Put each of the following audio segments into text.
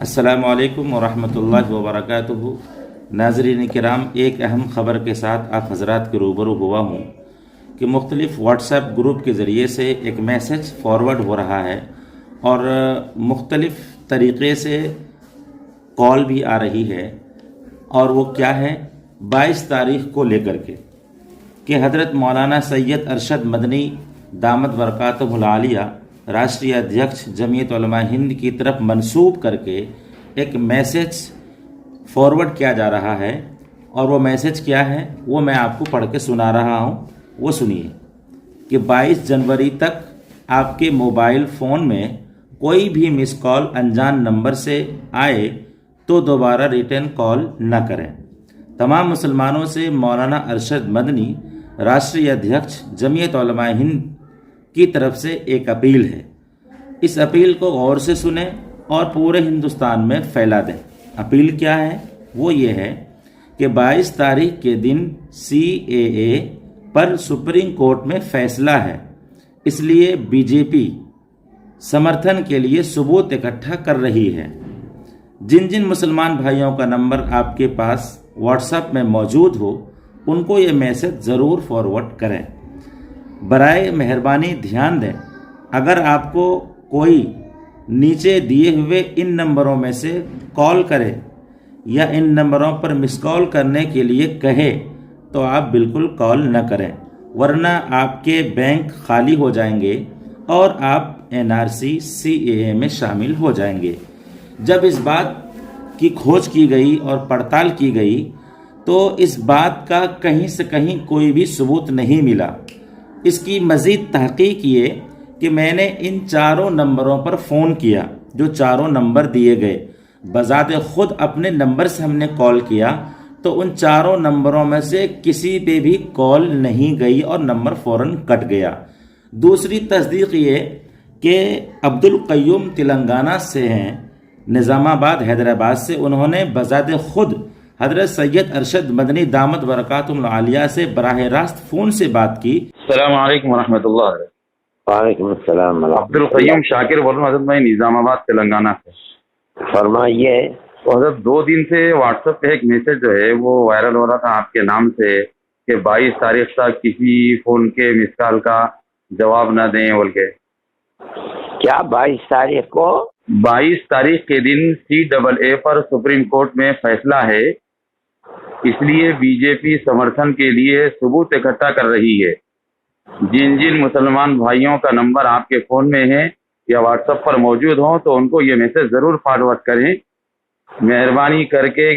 अस्सलामु अलैकुम वरहमतुल्लाहि वबरकातुहू। नाज़रीन किराम, एक अहम ख़बर के साथ आप हज़रात के रूबरू हुआ हूँ कि मुख्तलिफ़ व्हाट्सएप ग्रुप के ज़रिए से एक मैसेज फॉरवर्ड हो रहा है और मुख्तलिफ़ तरीक़े से कॉल भी आ रही है। और वो क्या है, 22 तारीख़ को लेकर के कि हज़रत मौलाना सैयद अरशद मदनी दामत बरकातुहुल आलिया राष्ट्रीय अध्यक्ष जमीयत उलमा हिंद की तरफ मंसूब करके एक मैसेज फॉरवर्ड किया जा रहा है। और वो मैसेज क्या है वो मैं आपको पढ़ के सुना रहा हूँ, वो सुनिए कि 22 जनवरी तक आपके मोबाइल फ़ोन में कोई भी मिस कॉल अनजान नंबर से आए तो दोबारा रिटर्न कॉल न करें। तमाम मुसलमानों से मौलाना अरशद मदनी राष्ट्रीय अध्यक्ष जमीयत उलमा हिंद की तरफ से एक अपील है। इस अपील को गौर से सुने और पूरे हिंदुस्तान में फैला दें। अपील क्या है, वो ये है कि 22 तारीख के दिन CAA पर सुप्रीम कोर्ट में फैसला है, इसलिए बीजेपी समर्थन के लिए सबूत इकट्ठा कर रही है। जिन जिन मुसलमान भाइयों का नंबर आपके पास व्हाट्सएप में मौजूद हो उनको ये मैसेज ज़रूर फॉरवर्ड करें। बराए मेहरबानी ध्यान दें, अगर आपको कोई नीचे दिए हुए इन नंबरों में से कॉल करे या इन नंबरों पर मिस कॉल करने के लिए कहे तो आप बिल्कुल कॉल न करें, वरना आपके बैंक खाली हो जाएंगे और आप NRC CAA में शामिल हो जाएंगे। जब इस बात की खोज की गई और पड़ताल की गई तो इस बात का कहीं से कहीं कोई भी सबूत नहीं मिला। इसकी मज़ीद तहक़ीक़ ये कि मैंने इन चारों नंबरों पर फ़ोन किया, जो चारों नंबर दिए गए बज़ाते ख़ुद अपने नंबर से हमने कॉल किया तो उन चारों नंबरों में से किसी पे भी कॉल नहीं गई और नंबर फ़ौरन कट गया। दूसरी तस्दीक ये कि अब्दुल क़य्यूम तेलंगाना से हैं, निज़ामाबाद हैदराबाद से। उन्होंने बज़ाते ख़ुद हज़रत सैयद अरशद मदनी दामत बरकातुहुल आलिया से बराह रास्त फ़ोन से बात की। अस्सलाम वालेकुम रहमतुल्लाह। वालेकुम अस्सलाम। अब्दुल क़य्यूम शाकिर बोल रहा हूँ हज़रत, मैं निज़ामाबाद तेलंगाना से। फरमाइए। हज़रत 2 दिन से व्हाट्सएप पे एक मैसेज जो है वो वायरल हो रहा था आपके नाम से कि 22 तारीख तक किसी फ़ोन के मिस कॉल का जवाब न दें बोल के। क्या 22 तारीख को? 22 तारीख के दिन CAA पर सुप्रीम कोर्ट में फैसला है, इसलिए बीजेपी समर्थन के लिए सबूत इकट्ठा कर रही है। जिन जिन मुसलमान भाइयों का नंबर आपके फ़ोन में है या व्हाट्सएप पर मौजूद हो तो उनको ये मैसेज ज़रूर फॉरवर्ड करें। मेहरबानी करके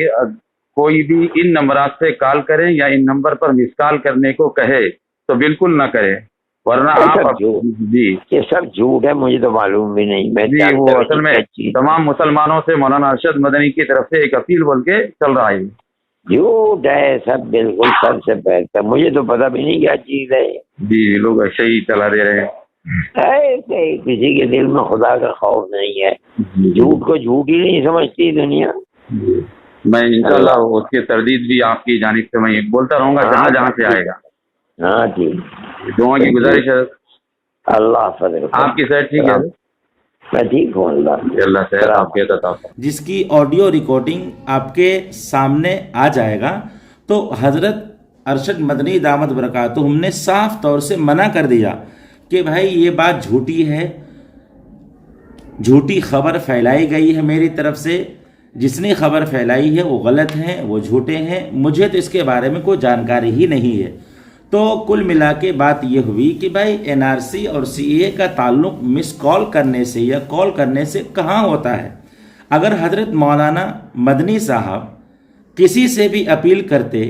कोई भी इन नंबरात से कॉल करें या इन नंबर पर मिस कॉल करने को कहे तो बिल्कुल ना करें, वरना आप जी ये सब झूठ है, मुझे तो मालूम भी नहीं। मैं जी वो असल में तमाम मुसलमानों से मौलाना अरशद मदनी की तरफ से एक अपील बोल के चल रहा है। झूठ है सब, बिल्कुल सबसे बेहतर। मुझे तो पता भी नहीं क्या चीज है जी, लोग ऐसे ही चला दे रहे हैं। किसी के दिल में खुदा का खौफ नहीं है। झूठ को झूठ ही नहीं समझती दुनिया। मैं इंशाल्लाह उसके तरदीद भी आपकी जानिब से मैं बोलता रहूंगा जहाँ जहाँ से आएगा। हाँ ठीक, दुआ की गुजारिश है। अल्लाह फजल। आपकी सेहत ठीक है? मैं ठीक हूँ, अल्लाह सेहत आपके अता। जिसकी ऑडियो रिकॉर्डिंग आपके सामने आ जाएगा। तो हज़रत अरशद मदनी दामत बरकातुहू हमने साफ तौर से मना कर दिया कि भाई ये बात झूठी है, झूठी खबर फैलाई गई है मेरी तरफ से। जिसने खबर फैलाई है वो गलत है, वो झूठे हैं, मुझे तो इसके बारे में कोई जानकारी ही नहीं है। तो कुल मिला के बात ये हुई कि भाई NRC और CAA का ताल्लुक मिस कॉल करने से या कॉल करने से कहाँ होता है। अगर हज़रत मौलाना मदनी साहब किसी से भी अपील करते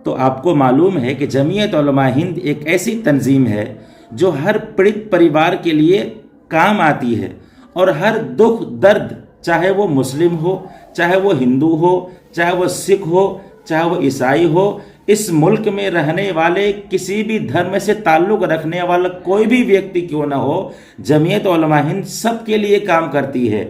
तो आपको मालूम है कि जमीयत उलमा हिंद एक ऐसी तंजीम है जो हर पीड़ित परिवार के लिए काम आती है और हर दुख दर्द, चाहे वो मुस्लिम हो, चाहे वो हिंदू हो, चाहे वो सिख हो, चाहे वो ईसाई हो, इस मुल्क में रहने वाले किसी भी धर्म से ताल्लुक़ रखने वाला कोई भी व्यक्ति क्यों ना हो, जमीयत उलमा हिंद सब के लिए काम करती है।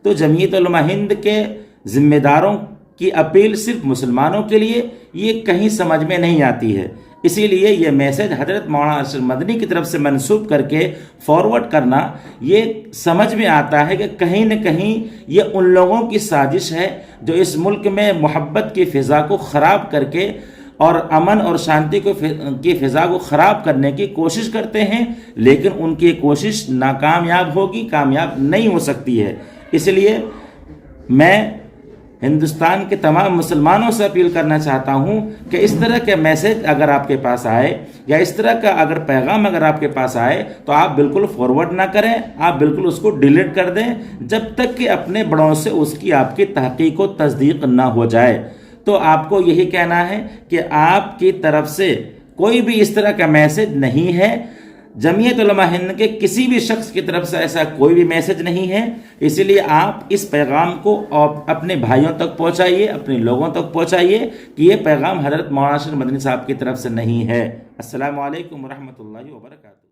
तो जमीयत उलमा हिंद के ज़िम्मेदारों की अपील सिर्फ मुसलमानों के लिए ये कहीं समझ में नहीं आती है। اسی لیے یہ میسج حضرت مولانا ارشد مدنی کی طرف سے منسوب کر کے فارورڈ کرنا یہ سمجھ میں آتا ہے کہ کہیں نہ کہیں یہ ان لوگوں کی سازش ہے جو اس ملک میں محبت کی فضا کو خراب کر کے اور امن اور شانتی کی فضا کو خراب کرنے کی کوشش کرتے ہیں، لیکن ان کی کوشش ناکامیاب ہوگی، کامیاب نہیں ہو سکتی ہے۔ اس لیے میں ہندوستان کے تمام مسلمانوں سے اپیل کرنا چاہتا ہوں کہ اس طرح کے میسج اگر آپ کے پاس آئے یا اس طرح کا اگر پیغام اگر آپ کے پاس آئے تو آپ بالکل فارورڈ نہ کریں، آپ بالکل اس کو ڈیلیٹ کر دیں جب تک کہ اپنے بڑوں سے اس کی آپ کی تحقیق و تصدیق نہ ہو جائے۔ تو آپ کو یہی کہنا ہے کہ آپ کی طرف سے کوئی بھی اس طرح کا میسج نہیں ہے، جمعیت علماء ہند کے کسی بھی شخص کی طرف سے ایسا کوئی بھی میسج نہیں ہے، اسی لیے آپ اس پیغام کو اپنے بھائیوں تک پہنچائیے، اپنے لوگوں تک پہنچائیے کہ یہ پیغام حضرت مولانا ارشد مدنی صاحب کی طرف سے نہیں ہے۔ السلام علیکم ورحمۃ اللہ وبرکاتہ۔